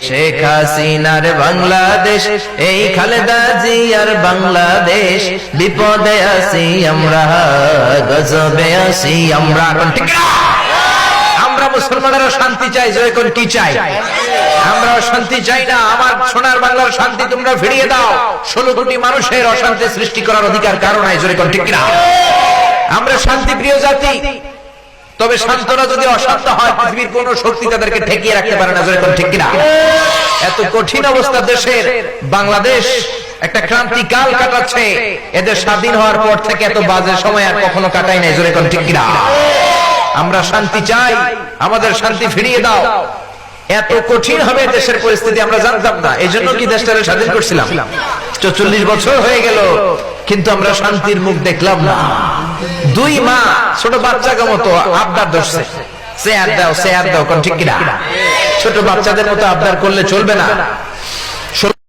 শেখ হাসিনার বাংলাদেশ, এই খালেদা জিয়ার বাংলাদেশ, বিপদে আছি আমরা, গজবে আছি আমরা। ঠিক না? আমরা মুসলমানেরা শান্তি চাই, জয় কোন কি চাই? আমরা শান্তি চাই না। আমার সোনার বাংলার শান্তি তোমরা ফিরিয়ে দাও। 16 কোটি মানুষের অশান্তি সৃষ্টি করার অধিকার কারণ নাই, জয় কোন ঠিক না? আমরা শান্তি প্রিয় জাতি, তবে শান্তরা যদি অশান্ত হয় পৃথিবীর কোন শক্তি তাদেরকে ঠেকিয়ে রাখতে পারে না, জয় কোন ঠিক না? এত কঠিন অবস্থা দেশের, বাংলাদেশ একটা ক্রান্তিকাল কাটাচ্ছে। এদের স্বাধীন হওয়ার পর থেকে এত বাজে সময় আর কখনো কাটাই নাই, জয় কোন ঠিক না? আমরা শান্তি চাই, আমাদের শান্তি ফিরিয়ে দাও। এত কঠিন হবে দেশের পরিস্থিতি আমরা জানতাম না, এই জন্য কি দেশটাকে স্বাধীন করছিলাম। 44 বছর হয়ে গেল, কিন্তু আমরা শান্তির মুখ দেখলাম না। 2 মা ছোট বাচ্চাকে মতো আবদার ধরছে, চেয়ার দাও চেয়ার দাও, কোন ঠিক কিনা? ছোট বাচ্চাদের মতো আবদার করলে চলবে না।